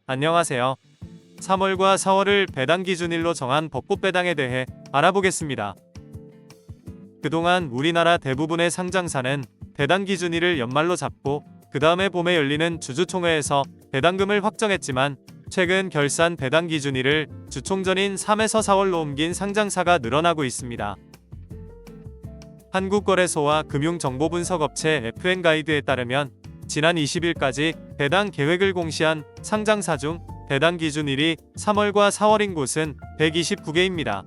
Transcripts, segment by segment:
안녕하세요. 3월과 4월을 배당 기준일로 정한 벚꽃 배당에 대해 알아보겠습니다. 그동안 우리나라 대부분의 상장사는 배당 기준일을 연말로 잡고 그 다음에 봄에 열리는 주주총회에서 배당금을 확정했지만 최근 결산 배당 기준일을 주총전인 3에서 4월로 옮긴 상장사가 늘어나고 있습니다. 한국거래소와 금융정보분석업체 FN가이드에 따르면 지난 20일까지 배당 계획을 공시한 상장사 중 배당 기준일이 3월과 4월인 곳은 129개입니다.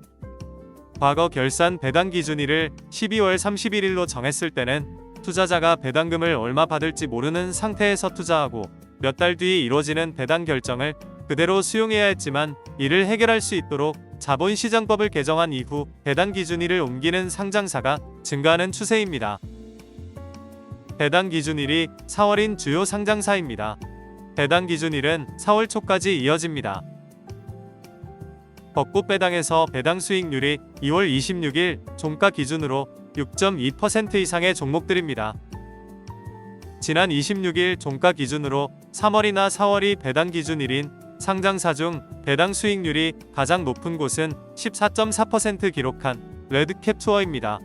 과거 결산 배당 기준일을 12월 31일로 정했을 때는 투자자가 배당금을 얼마 받을지 모르는 상태에서 투자하고 몇 달 뒤에 이루어지는 배당 결정을 그대로 수용해야 했지만 이를 해결할 수 있도록 자본시장법을 개정한 이후 배당 기준일을 옮기는 상장사가 증가하는 추세입니다. 배당 기준일이 4월인 주요 상장사입니다. 배당 기준일은 4월 초까지 이어집니다. 벚꽃 배당에서 배당 수익률이 2월 26일 종가 기준으로 6.2% 이상의 종목들입니다. 지난 26일 종가 기준으로 3월이나 4월이 배당 기준일인 상장사 중 배당 수익률이 가장 높은 곳은 14.4% 기록한 레드캡투어입니다.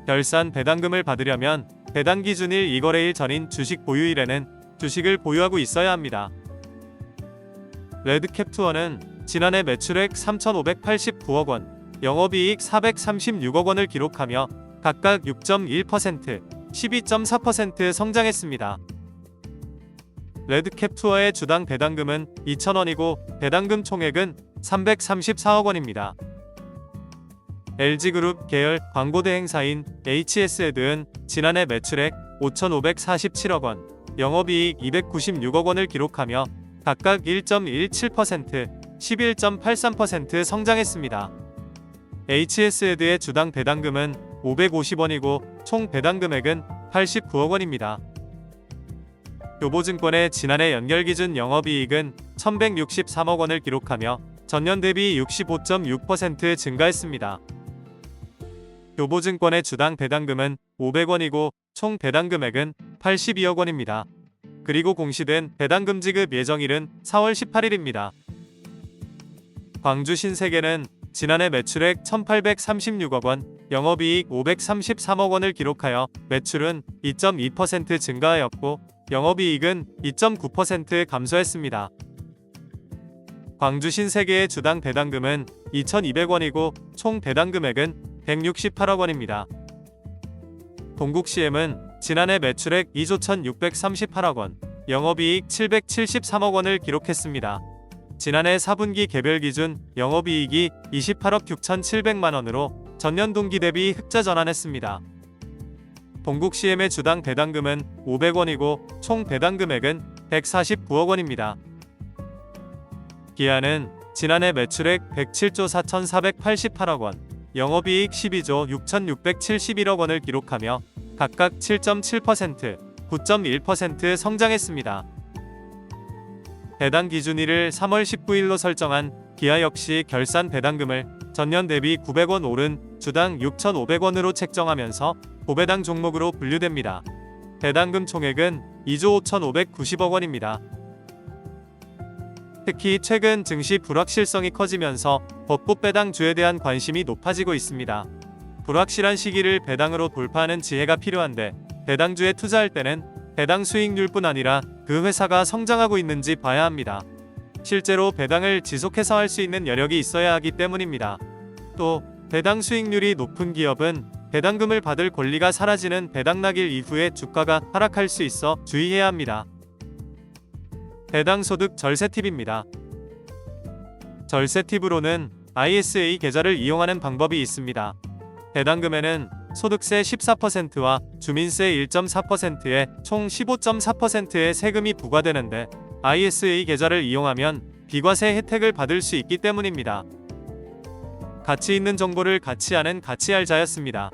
결산 배당금을 받으려면 배당 기준일 2거래일 전인 주식 보유일에는 주식을 보유하고 있어야 합니다. 레드캡투어는 지난해 매출액 3,589억 원, 영업이익 436억 원을 기록하며 각각 6.1%, 12.4% 성장했습니다. 레드캡투어의 주당 배당금은 2,000원이고 배당금 총액은 334억 원입니다. LG그룹 계열 광고대행사인 HS에드는 지난해 매출액 5,547억 원, 영업이익 296억 원을 기록하며 각각 1.17%, 11.83% 성장했습니다. HS에드의 주당 배당금은 550원이고 총 배당금액은 89억 원입니다. 교보증권의 지난해 연결기준 영업이익은 1,163억 원을 기록하며 전년 대비 65.6% 증가했습니다. 교보증권의 주당 배당금은 500원이고 총 배당금액은 82억 원입니다. 그리고 공시된 배당금 지급 예정일은 4월 18일입니다. 광주 신세계는 지난해 매출액 1,836억 원, 영업이익 533억 원을 기록하여 매출은 2.2% 증가하였고 영업이익은 2.9% 감소했습니다. 광주 신세계의 주당 배당금은 2,200원이고 총 배당금액은 168억 원입니다. 동국CM은 지난해 매출액 2조 1,638억 원, 영업이익 773억 원을 기록했습니다. 지난해 4분기 개별 기준 영업이익이 28억 6,700만 원으로 전년 동기 대비 흑자 전환했습니다. 동국CM의 주당 배당금은 500원이고 총 배당금액은 149억 원입니다. 기아는 지난해 매출액 107조 4,488억 원, 영업이익 12조 6,671억 원을 기록하며 각각 7.7%, 9.1% 성장했습니다. 배당 기준일을 3월 19일로 설정한 기아 역시 결산 배당금을 전년 대비 900원 오른 주당 6,500원으로 책정하면서 고배당 종목으로 분류됩니다. 배당금 총액은 2조 5,590억 원입니다. 특히 최근 증시 불확실성이 커지면서 벚꽃 배당주에 대한 관심이 높아지고 있습니다. 불확실한 시기를 배당으로 돌파하는 지혜가 필요한데 배당주에 투자할 때는 배당 수익률뿐 아니라 그 회사가 성장하고 있는지 봐야 합니다. 실제로 배당을 지속해서 할 수 있는 여력이 있어야 하기 때문입니다. 또 배당 수익률이 높은 기업은 배당금을 받을 권리가 사라지는 배당락일 이후에 주가가 하락할 수 있어 주의해야 합니다. 배당 소득 절세 팁입니다. 절세 팁으로는 ISA 계좌를 이용하는 방법이 있습니다. 배당금에는 소득세 14%와 주민세 1.4%에 총 15.4%의 세금이 부과되는데 ISA 계좌를 이용하면 비과세 혜택을 받을 수 있기 때문입니다. 가치 있는 정보를 가치 않은 가치알자였습니다.